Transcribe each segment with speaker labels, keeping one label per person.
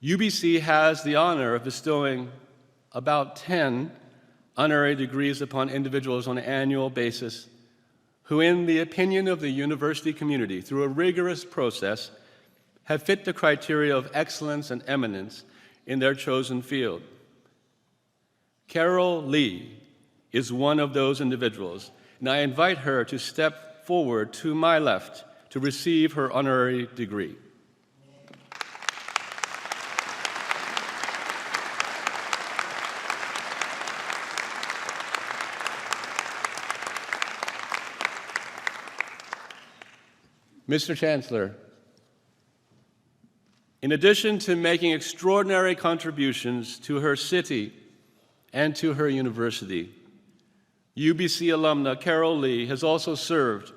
Speaker 1: UBC has the honor of bestowing about 10 honorary degrees upon individuals on an annual basis who, in the opinion of the university community, through a rigorous process, have fit the criteria of excellence and eminence in their chosen field. Carol Lee is one of those individuals, and I invite her to step forward to my left to receive her honorary degree. Mr. Chancellor, in addition to making extraordinary contributions to her city and to her university, UBC alumna Carol Lee has also served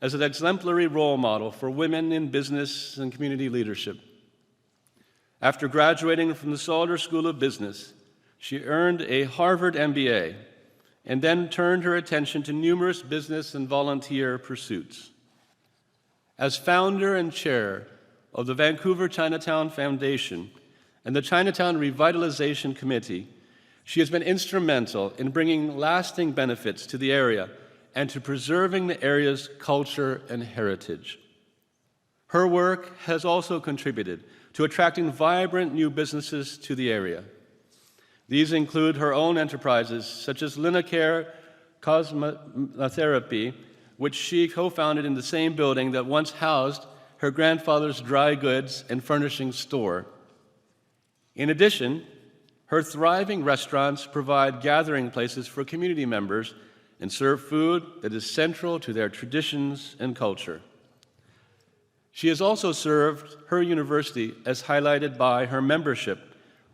Speaker 1: as an exemplary role model for women in business and community leadership. After graduating from the Salter School of Business, she earned a Harvard MBA and then turned her attention to numerous business and volunteer pursuits. As founder and chair of the Vancouver Chinatown Foundation and the Chinatown Revitalization Committee, she has been instrumental in bringing lasting benefits to the area and to preserving the area's culture and heritage. Her work has also contributed to attracting vibrant new businesses to the area. These include her own enterprises, such as Linacare Cosmetherapy, which she co-founded in the same building that once housed her grandfather's dry goods and furnishing store. In addition, her thriving restaurants provide gathering places for community members and serve food that is central to their traditions and culture. She has also served her university as highlighted by her membership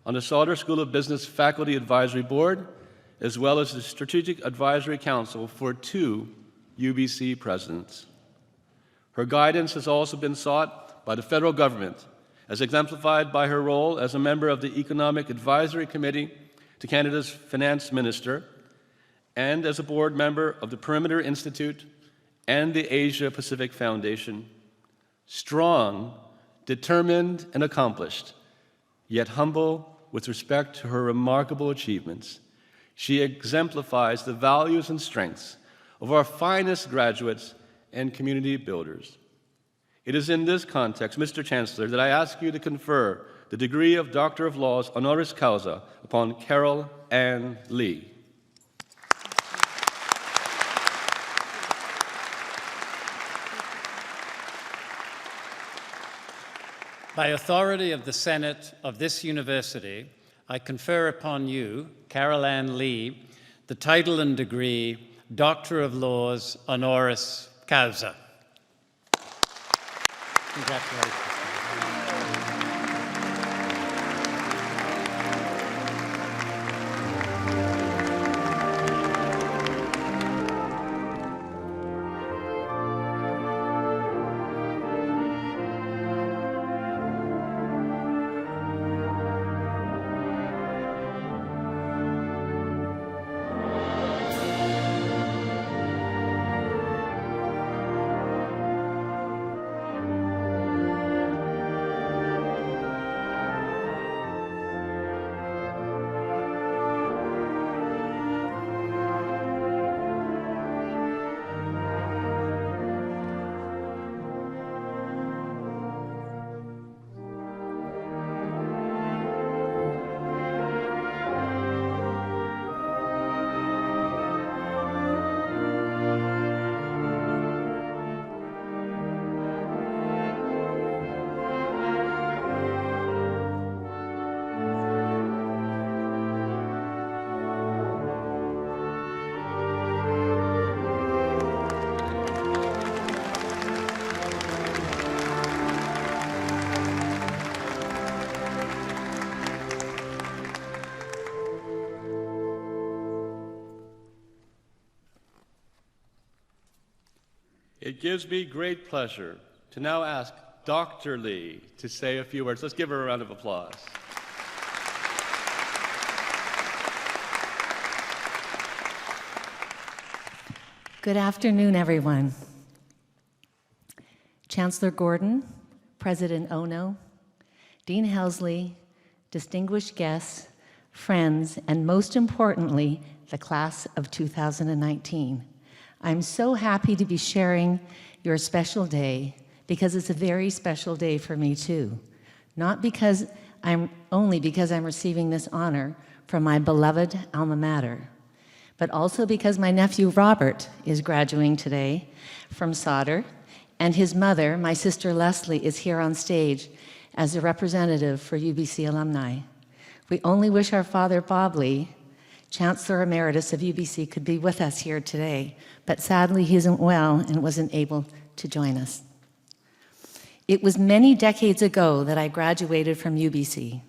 Speaker 1: on the Salter School of Business Faculty Advisory Board, as well as the Strategic Advisory Council for 2 UBC presidents. Her guidance has also been sought by the federal government, as exemplified by her role as a member of the Economic Advisory Committee to Canada's Finance Minister, and as a board member of the Perimeter Institute and the Asia Pacific Foundation. Strong, determined, and accomplished, yet humble with respect to her remarkable achievements, she exemplifies the values and strengths of our finest graduates and community builders. It is in this context, Mr. Chancellor, that I ask you to confer the degree of Doctor of Laws honoris causa upon Carol Ann Lee.
Speaker 2: By authority of the Senate of this university, I confer upon you, Carol Ann Lee, the title and degree Doctor of Laws honoris causa. Congratulations.
Speaker 1: It gives me great pleasure to now ask Dr. Lee to say a few words. Let's give her a round of applause.
Speaker 3: Good afternoon, everyone. Chancellor Gordon, President Ono, Dean Helsley, distinguished guests, friends, and most importantly, the class of 2019. I'm so happy to be sharing your special day because it's a very special day for me too. Not because only because I'm receiving this honor from my beloved alma mater, but also because my nephew Robert is graduating today from Sauder, and his mother, my sister Leslie, is here on stage as a representative for UBC alumni. We only wish our father Bob Lee, Chancellor Emeritus of UBC, could be with us here today, but sadly he isn't well and wasn't able to join us. It was many decades ago that I graduated from UBC.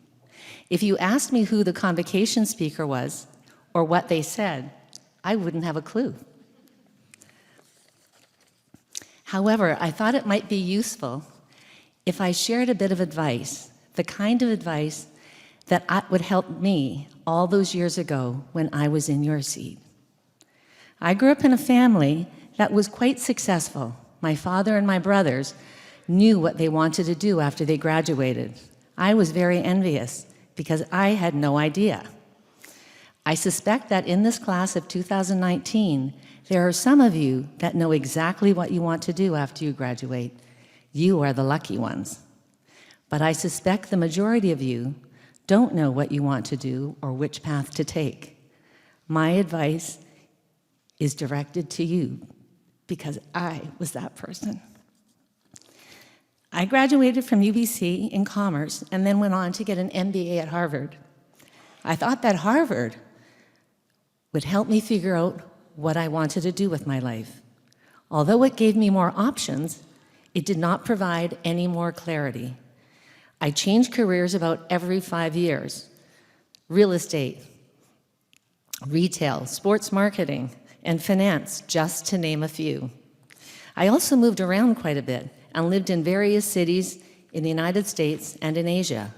Speaker 3: If you asked me who the convocation speaker was or what they said, I wouldn't have a clue. However, I thought it might be useful if I shared a bit of advice, the kind of advice that would help me all those years ago when I was in your seat. I grew up in a family that was quite successful. My father and my brothers knew what they wanted to do after they graduated. I was very envious because I had no idea. I suspect that in this class of 2019, there are some of you that know exactly what you want to do after you graduate. You are the lucky ones. But I suspect the majority of you don't know what you want to do or which path to take. My advice is directed to you because I was that person. I graduated from UBC in commerce and then went on to get an MBA at Harvard. I thought that Harvard would help me figure out what I wanted to do with my life. Although it gave me more options, it did not provide any more clarity. I changed careers about every 5 years. Real estate, retail, sports marketing, and finance, just to name a few. I also moved around quite a bit and lived in various cities in the United States and in Asia.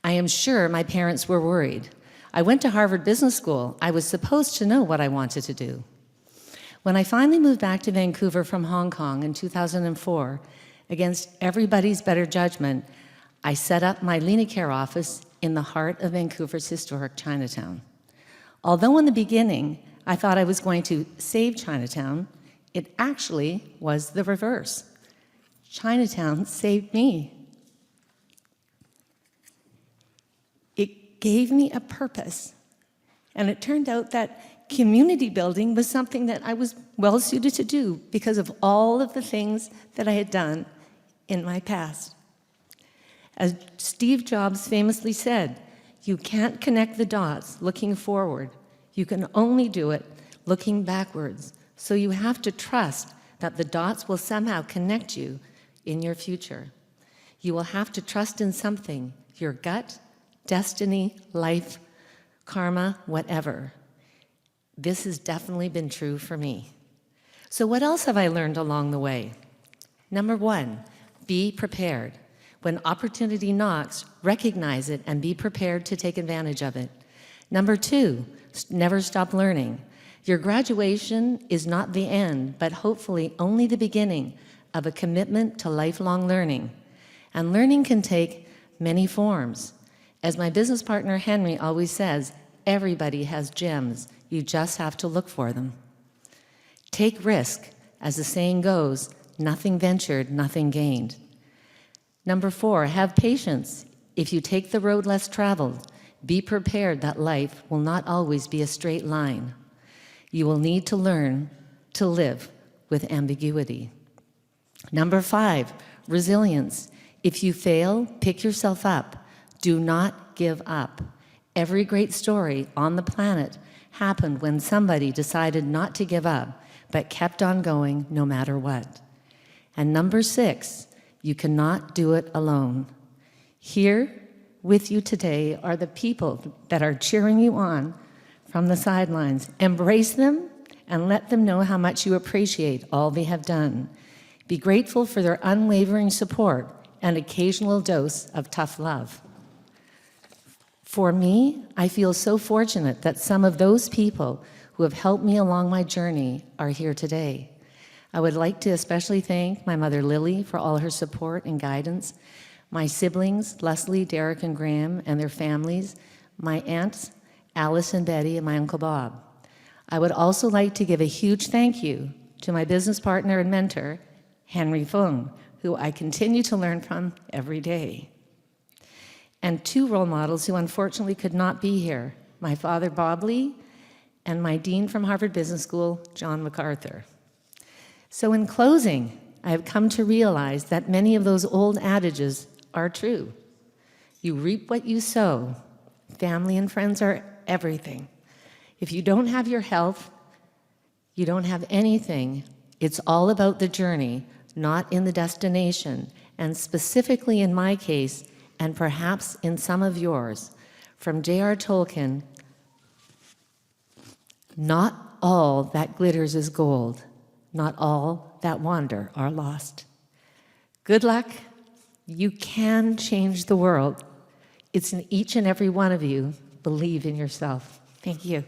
Speaker 3: I am sure my parents were worried. I went to Harvard Business School. I was supposed to know what I wanted to do. When I finally moved back to Vancouver from Hong Kong in 2004, against everybody's better judgment, I set up my Linicare office in the heart of Vancouver's historic Chinatown. Although in the beginning, I thought I was going to save Chinatown, it actually was the reverse. Chinatown saved me. It gave me a purpose. And it turned out that community building was something that I was well suited to do because of all of the things that I had done in my past. As Steve Jobs famously said, you can't connect the dots looking forward. You can only do it looking backwards. So you have to trust that the dots will somehow connect you in your future. You will have to trust in something, your gut, destiny, life, karma, whatever. This has definitely been true for me. So what else have I learned along the way? Number one, be prepared. When opportunity knocks, recognize it and be prepared to take advantage of it. Number two, never stop learning. Your graduation is not the end, but hopefully only the beginning of a commitment to lifelong learning. And learning can take many forms. As my business partner Henry always says, everybody has gems. You just have to look for them. Take risk. As the saying goes, nothing ventured, nothing gained. Number four, have patience. If you take the road less traveled, be prepared that life will not always be a straight line. You will need to learn to live with ambiguity. Number five, resilience. If you fail, pick yourself up. Do not give up. Every great story on the planet happened when somebody decided not to give up, but kept on going no matter what. And number six, you cannot do it alone. Here with you today are the people that are cheering you on from the sidelines. Embrace them and let them know how much you appreciate all they have done. Be grateful for their unwavering support and occasional dose of tough love. For me, I feel so fortunate that some of those people who have helped me along my journey are here today. I would like to especially thank my mother Lily for all her support and guidance, my siblings, Leslie, Derek, and Graham, and their families, my aunts, Alice and Betty, and my Uncle Bob. I would also like to give a huge thank you to my business partner and mentor, Henry Fung, who I continue to learn from every day. And two role models who unfortunately could not be here, my father, Bob Lee, and my dean from Harvard Business School, John MacArthur. So in closing, I have come to realize that many of those old adages are true. You reap what you sow. Family and friends are everything. If you don't have your health, you don't have anything. It's all about the journey, not in the destination. And specifically in my case, and perhaps in some of yours, from J.R. Tolkien, not all that glitters is gold. Not all that wander are lost. Good luck. You can change the world. It's in each and every one of you. Believe in yourself. Thank you.